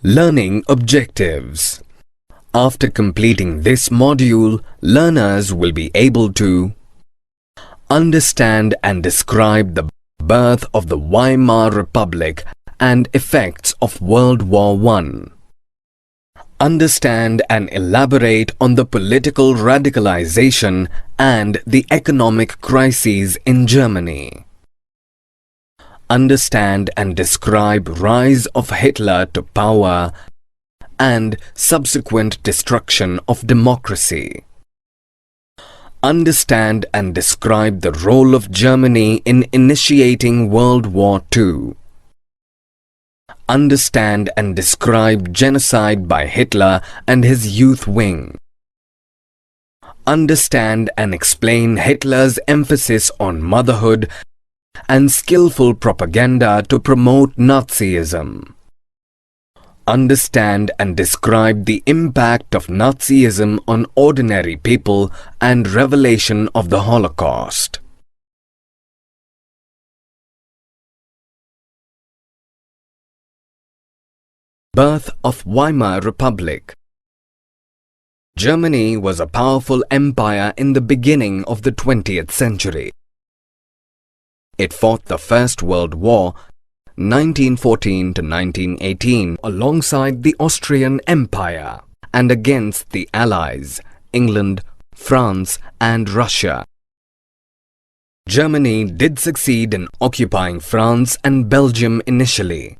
Learning objectives. After completing this module, learners will be able to understand and describe the birth of the Weimar Republic and effects of World War I. Understand and elaborate on the political radicalization and the economic crises in Germany. Understand and describe rise of Hitler to power and subsequent destruction of democracy. Understand and describe the role of Germany in initiating World War II. Understand and describe genocide by Hitler and his youth wing. Understand and explain Hitler's emphasis on motherhood and skillful propaganda to promote Nazism. Understand and describe the impact of Nazism on ordinary people and revelation of the Holocaust. Birth of Weimar Republic. Germany was a powerful empire in the beginning of the 20th century. It fought the First World War, 1914 to 1918, alongside the Austrian Empire and against the Allies, England, France and Russia. Germany did succeed in occupying France and Belgium initially,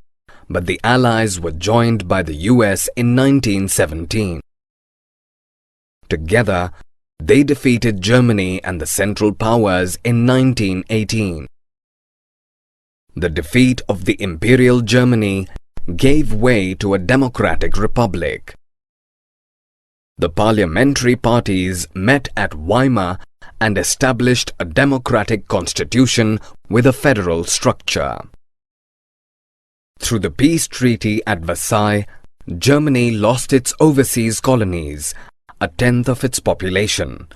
but the Allies were joined by the US in 1917. Together, they defeated Germany and the Central Powers in 1918. The defeat of the Imperial Germany gave way to a democratic republic. The parliamentary parties met at Weimar and established a democratic constitution with a federal structure. Through the peace treaty at Versailles, Germany lost its overseas colonies, a tenth of its population,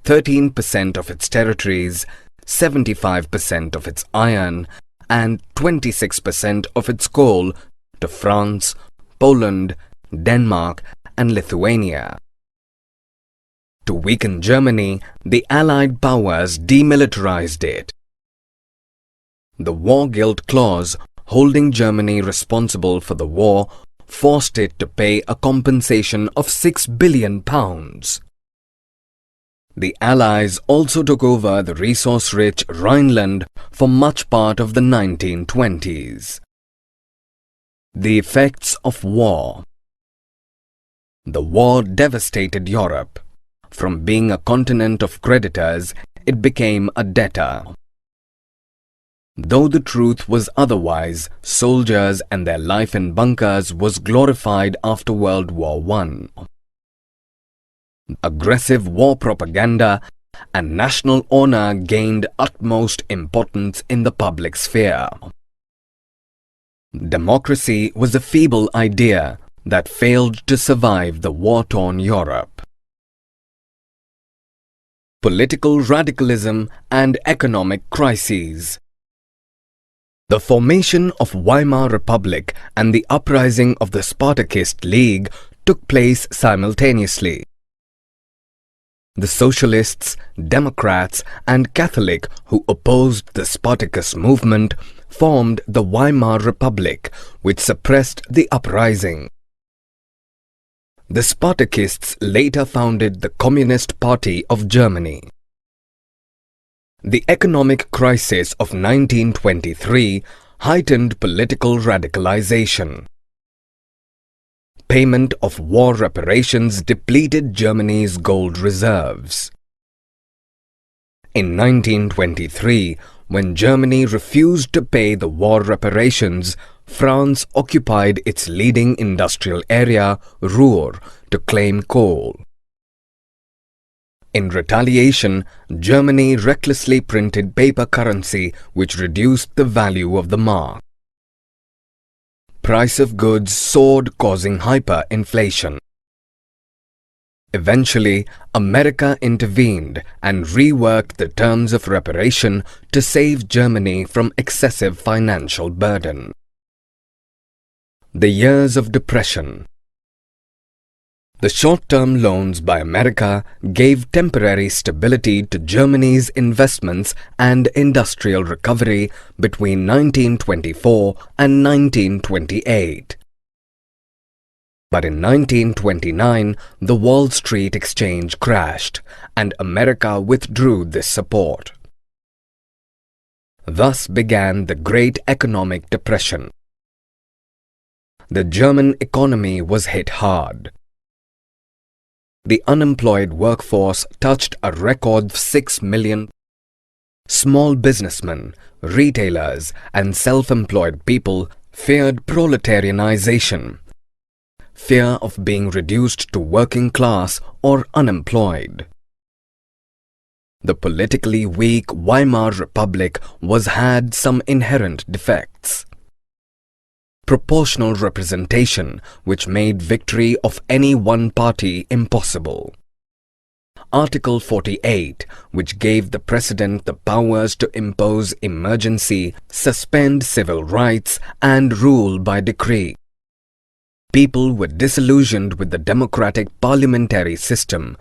13% of its territories, 75% of its iron, and 26% of its coal to France, Poland, Denmark, and Lithuania. To weaken Germany, the Allied powers demilitarized it. The War Guilt Clause, holding Germany responsible for the war, forced it to pay a compensation of £6 billion. The Allies also took over the resource-rich Rhineland for much part of the 1920s. The effects of war. The war devastated Europe. From being a continent of creditors, it became a debtor. Though the truth was otherwise, soldiers and their life in bunkers was glorified after World War I. Aggressive war propaganda and national honor gained utmost importance in the public sphere. Democracy was a feeble idea that failed to survive the war-torn Europe. Political radicalism and economic crises. The formation of Weimar Republic and the uprising of the Spartacist League took place simultaneously. The Socialists, Democrats and Catholic who opposed the Spartacus movement formed the Weimar Republic, which suppressed the uprising. The Spartakists later founded the Communist Party of Germany. The economic crisis of 1923 heightened political radicalization. Payment of war reparations depleted Germany's gold reserves. In 1923, when Germany refused to pay the war reparations, France occupied its leading industrial area, Ruhr, to claim coal. In retaliation, Germany recklessly printed paper currency which reduced the value of the mark. Price of goods soared, causing hyperinflation. Eventually, America intervened and reworked the terms of reparation to save Germany from excessive financial burden. The years of depression. The short-term loans by America gave temporary stability to Germany's investments and industrial recovery between 1924 and 1928. But in 1929, the Wall Street exchange crashed, and America withdrew this support. Thus began the Great Economic Depression. The German economy was hit hard. The unemployed workforce touched a record 6 million. Small businessmen, retailers, and self-employed people feared proletarianization, fear of being reduced to working class or unemployed. The politically weak Weimar Republic had some inherent defects. Proportional representation, which made victory of any one party impossible. Article 48, which gave the President the powers to impose emergency, suspend civil rights, and rule by decree. People were disillusioned with the democratic parliamentary system,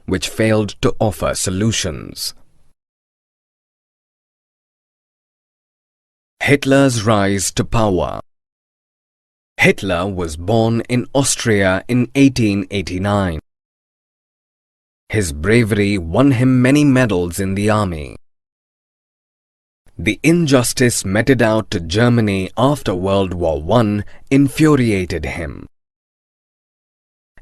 which failed to offer solutions. Hitler's rise to power. Hitler was born in Austria in 1889. His bravery won him many medals in the army. The injustice meted out to Germany after World War I infuriated him.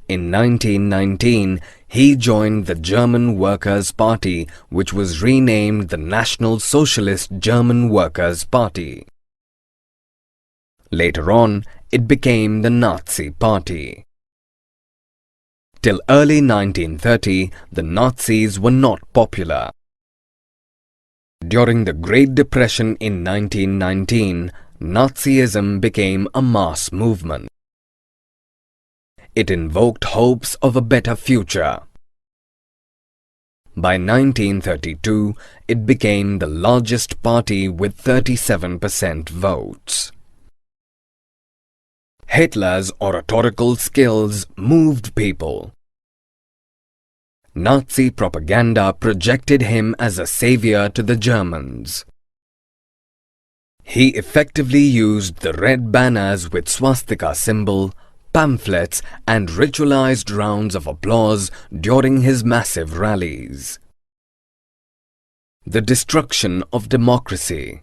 In 1919, he joined the German Workers' Party, which was renamed the National Socialist German Workers' Party. Later on, it became the Nazi Party. Till early 1930, the Nazis were not popular. During the Great Depression in 1919, Nazism became a mass movement. It invoked hopes of a better future. By 1932, it became the largest party with 37% votes. Hitler's oratorical skills moved people. Nazi propaganda projected him as a savior to the Germans. He effectively used the red banners with swastika symbol, pamphlets, and ritualized rounds of applause during his massive rallies. The destruction of democracy.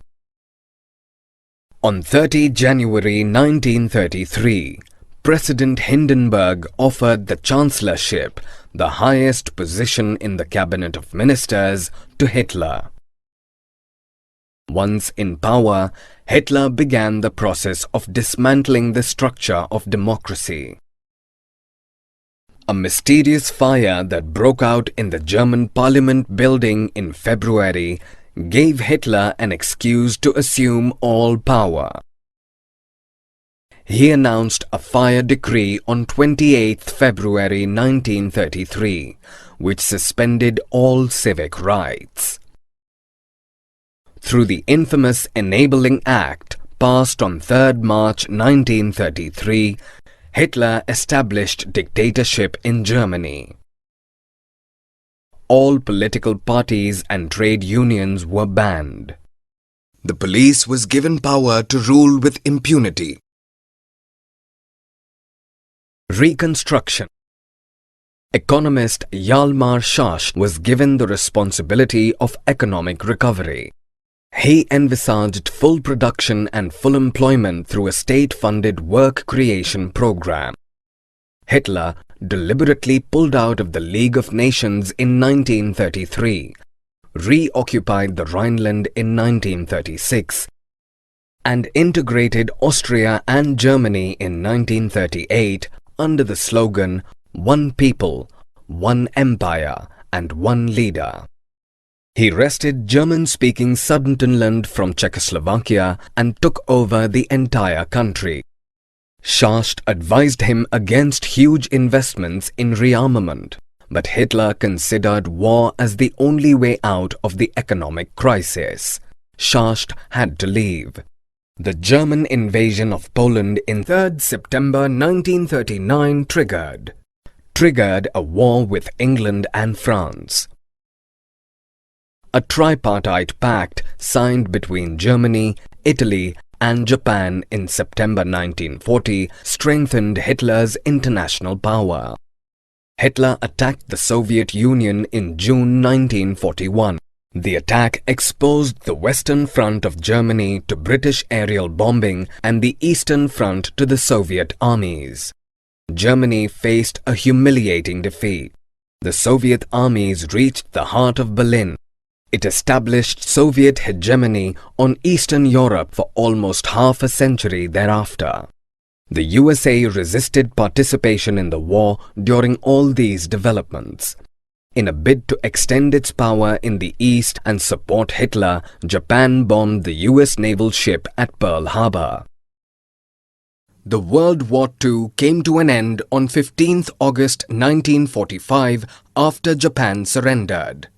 On 30 January 1933, President Hindenburg offered the chancellorship, the highest position in the cabinet of ministers, to Hitler. Once in power, Hitler began the process of dismantling the structure of democracy. A mysterious fire that broke out in the German Parliament building in February gave Hitler an excuse to assume all power. He announced a fire decree on 28 February 1933, which suspended all civic rights. Through the infamous Enabling Act, passed on 3 March 1933, Hitler established dictatorship in Germany. All political parties and trade unions were banned. The police was given power to rule with impunity. Reconstruction. Economist Hjalmar Schacht was given the responsibility of economic recovery. He envisaged full production and full employment through a state-funded work creation program. Hitler deliberately pulled out of the League of Nations in 1933, reoccupied the Rhineland in 1936, and integrated Austria and Germany in 1938 under the slogan "One People, One Empire, and One Leader." He wrested German-speaking Sudetenland from Czechoslovakia and took over the entire country. Schacht advised him against huge investments in rearmament. but Hitler considered war as the only way out of the economic crisis. Schacht had to leave. The German invasion of Poland in 3rd September 1939 triggered a war with England and France. A tripartite pact signed between Germany, Italy, and Japan in September 1940 strengthened Hitler's international power. Hitler attacked the Soviet Union in June 1941. The attack exposed the Western Front of Germany to British aerial bombing and the Eastern Front to the Soviet armies. Germany faced a humiliating defeat. The Soviet armies reached the heart of Berlin. It established Soviet hegemony on Eastern Europe for almost half a century thereafter. The USA resisted participation in the war during all these developments. In a bid to extend its power in the East and support Hitler, Japan bombed the US naval ship at Pearl Harbor. The World War II came to an end on 15th August 1945 after Japan surrendered.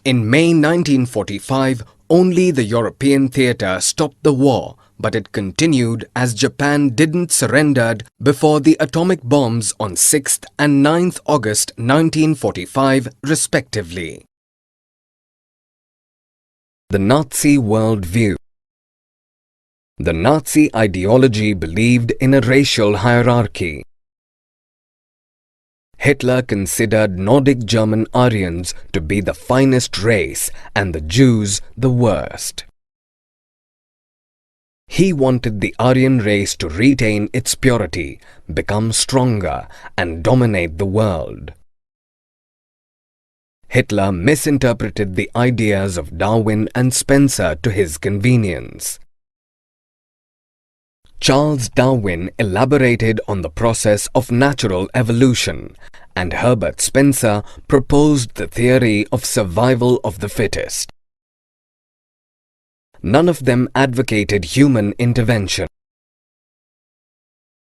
In May 1945, only the European theatre stopped the war, but it continued as Japan didn't surrender before the atomic bombs on 6th and 9th August 1945, respectively. The Nazi worldview. The Nazi ideology believed in a racial hierarchy. Hitler considered Nordic German Aryans to be the finest race and the Jews the worst. He wanted the Aryan race to retain its purity, become stronger, and dominate the world. Hitler misinterpreted the ideas of Darwin and Spencer to his convenience. Charles Darwin elaborated on the process of natural evolution, and Herbert Spencer proposed the theory of survival of the fittest. None of them advocated human intervention.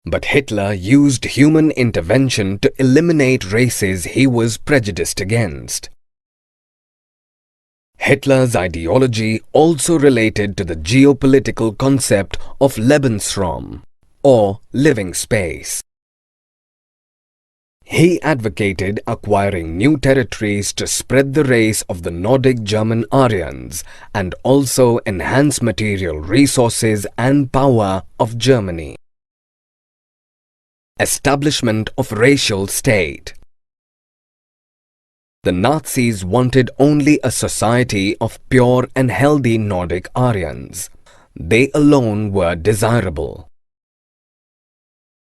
But Hitler used human intervention to eliminate races he was prejudiced against. Hitler's ideology also related to the geopolitical concept of Lebensraum, or living space. He advocated acquiring new territories to spread the race of the Nordic German Aryans and also enhance material resources and power of Germany. Establishment of racial state. The Nazis wanted only a society of pure and healthy Nordic Aryans. They alone were desirable.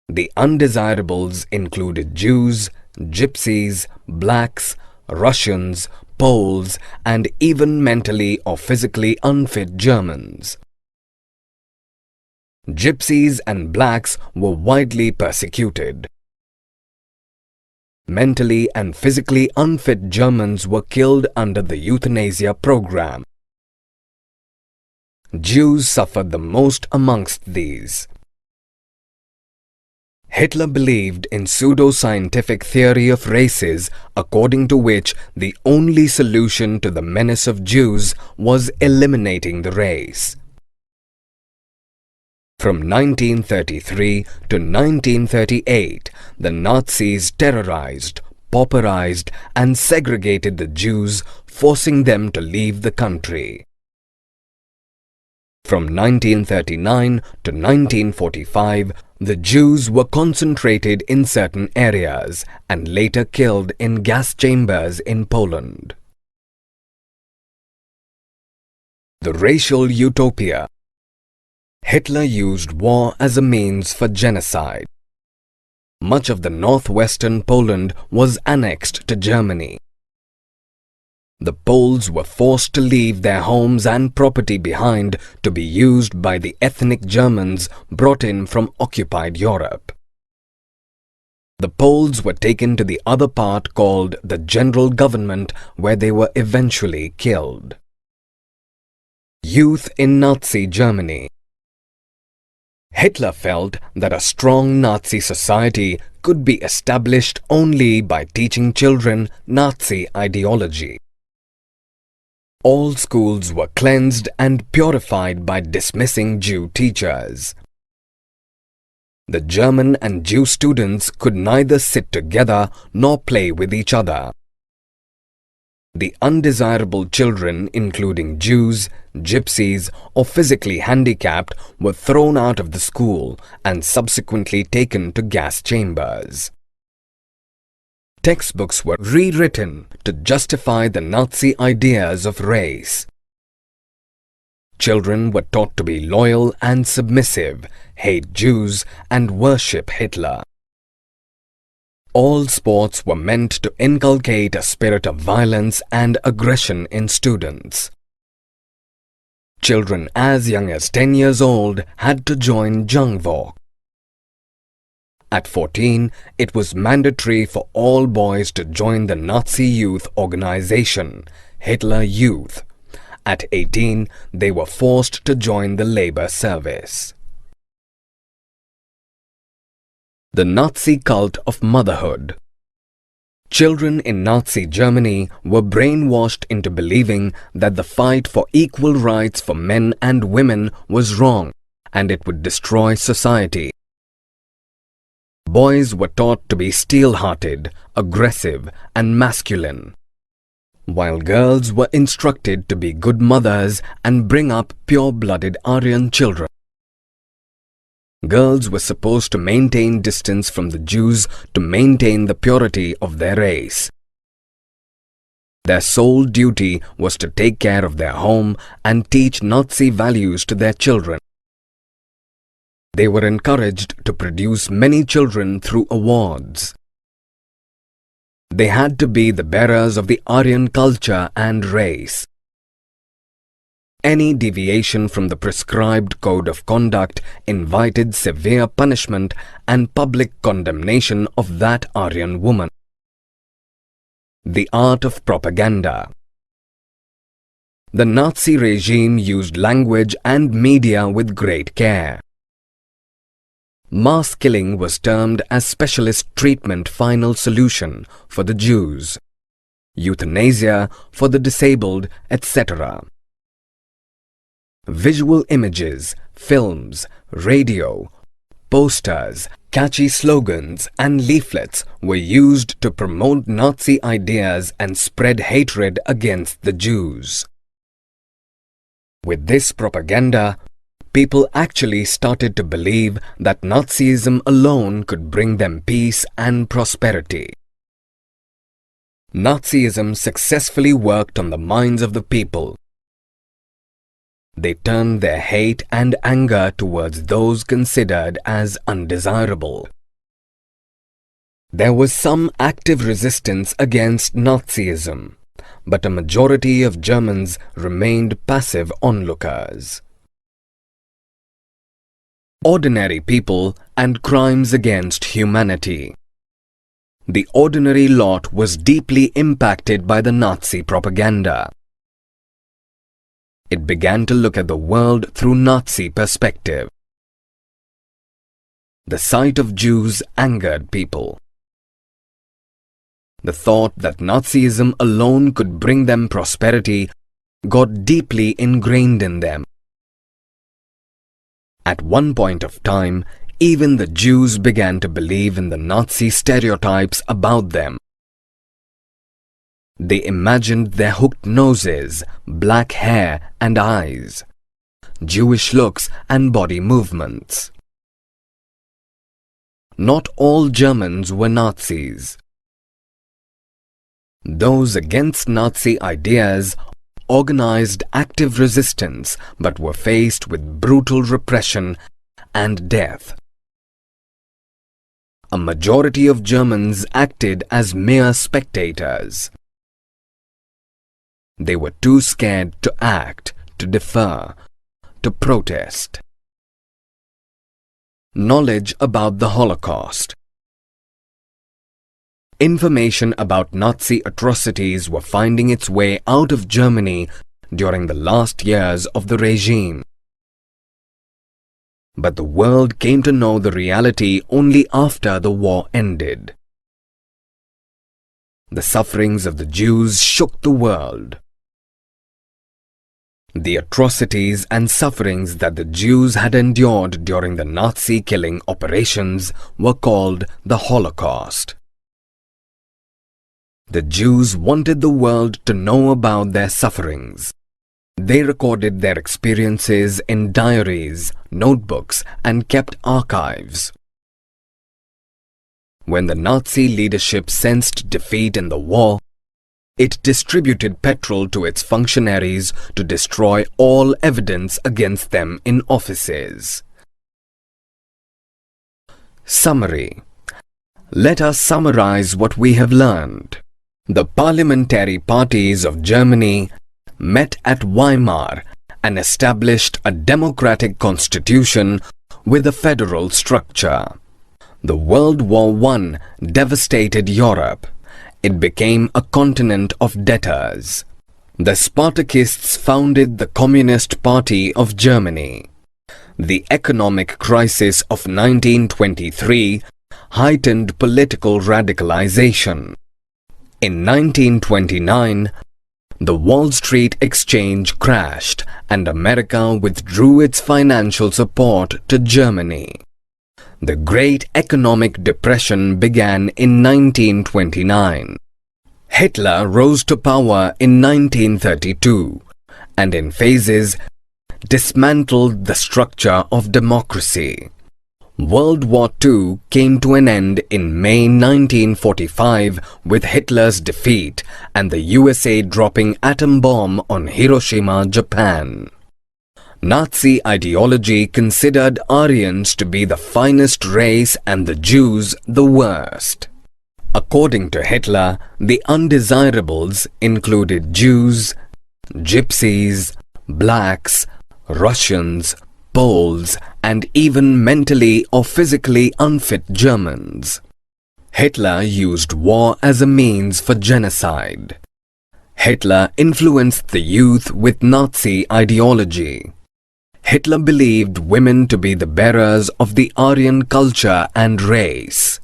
The undesirables included Jews, Gypsies, blacks, Russians, Poles, and even mentally or physically unfit Germans. Gypsies and blacks were widely persecuted. Mentally and physically unfit Germans were killed under the euthanasia program. Jews suffered the most amongst these. Hitler believed in pseudo-scientific theory of races, according to which the only solution to the menace of Jews was eliminating the race. From 1933 to 1938, the Nazis terrorized, pauperized, and segregated the Jews, forcing them to leave the country. From 1939 to 1945, the Jews were concentrated in certain areas and later killed in gas chambers in Poland. The racial utopia. Hitler used war as a means for genocide. Much of the northwestern Poland was annexed to Germany. The Poles were forced to leave their homes and property behind to be used by the ethnic Germans brought in from occupied Europe. The Poles were taken to the other part called the General Government, where they were eventually killed. Youth in Nazi Germany. Hitler felt that a strong Nazi society could be established only by teaching children Nazi ideology. All schools were cleansed and purified by dismissing Jew teachers. The German and Jew students could neither sit together nor play with each other. The undesirable children, including Jews, gypsies, or physically handicapped, were thrown out of the school and subsequently taken to gas chambers. Textbooks were rewritten to justify the Nazi ideas of race. Children were taught to be loyal and submissive, hate Jews, and worship Hitler. All sports were meant to inculcate a spirit of violence and aggression in students. Children as young as 10 years old had to join Jungvolk. At 14, it was mandatory for all boys to join the Nazi youth organization, Hitler Youth. At 18, they were forced to join the labor service. The Nazi cult of motherhood. Children in Nazi Germany were brainwashed into believing that the fight for equal rights for men and women was wrong and it would destroy society. Boys were taught to be steel-hearted, aggressive, and masculine, while girls were instructed to be good mothers and bring up pure-blooded Aryan children. Girls were supposed to maintain distance from the Jews to maintain the purity of their race. Their sole duty was to take care of their home and teach Nazi values to their children. They were encouraged to produce many children through awards. They had to be the bearers of the Aryan culture and race. Any deviation from the prescribed code of conduct invited severe punishment and public condemnation of that Aryan woman. The art of propaganda. The Nazi regime used language and media with great care. Mass killing was termed as specialist treatment final solution for the Jews, euthanasia for the disabled, etc. Visual images, films, radio, posters, catchy slogans and leaflets were used to promote Nazi ideas and spread hatred against the Jews. With this propaganda, people actually started to believe that Nazism alone could bring them peace and prosperity. Nazism successfully worked on the minds of the people. They turned their hate and anger towards those considered as undesirable. There was some active resistance against Nazism, but a majority of Germans remained passive onlookers. Ordinary people and crimes against humanity. The ordinary lot was deeply impacted by the Nazi propaganda. It began to look at the world through Nazi perspective. The sight of Jews angered people. The thought that Nazism alone could bring them prosperity got deeply ingrained in them. At one point of time, even the Jews began to believe in the Nazi stereotypes about them. They imagined their hooked noses, black hair and eyes, Jewish looks and body movements. Not all Germans were Nazis. Those against Nazi ideas organized active resistance but were faced with brutal repression and death. A majority of Germans acted as mere spectators. They were too scared to act, to defer, to protest. Knowledge about the Holocaust. Information about Nazi atrocities were finding its way out of Germany during the last years of the regime. but the world came to know the reality only after the war ended. The sufferings of the Jews shook the world. The atrocities and sufferings that the Jews had endured during the Nazi killing operations were called the Holocaust. The Jews wanted the world to know about their sufferings. They recorded their experiences in diaries, notebooks, and kept archives. When the Nazi leadership sensed defeat in the war, it distributed petrol to its functionaries to destroy all evidence against them in offices. Summary. Let us summarize what we have learned. The parliamentary parties of Germany met at Weimar and established a democratic constitution with a federal structure. The World War I devastated Europe. It became a continent of debtors. The Spartakists founded the Communist Party of Germany. The economic crisis of 1923 heightened political radicalization. In 1929, the Wall Street Exchange crashed and America withdrew its financial support to Germany. The Great Economic Depression began in 1929. Hitler rose to power in 1932 and in phases dismantled the structure of democracy. World War II came to an end in May 1945 with Hitler's defeat and the USA dropping atom bomb on Hiroshima, Japan. Nazi ideology considered Aryans to be the finest race and the Jews the worst. According to Hitler, the undesirables included Jews, Gypsies, blacks, Russians, Poles, and even mentally or physically unfit Germans. Hitler used war as a means for genocide. Hitler influenced the youth with Nazi ideology. Hitler believed women to be the bearers of the Aryan culture and race.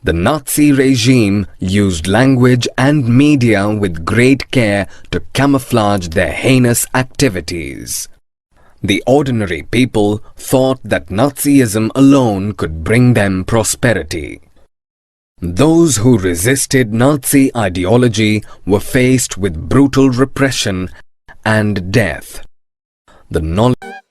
The Nazi regime used language and media with great care to camouflage their heinous activities. The ordinary people thought that Nazism alone could bring them prosperity. Those who resisted Nazi ideology were faced with brutal repression and death. The knowledge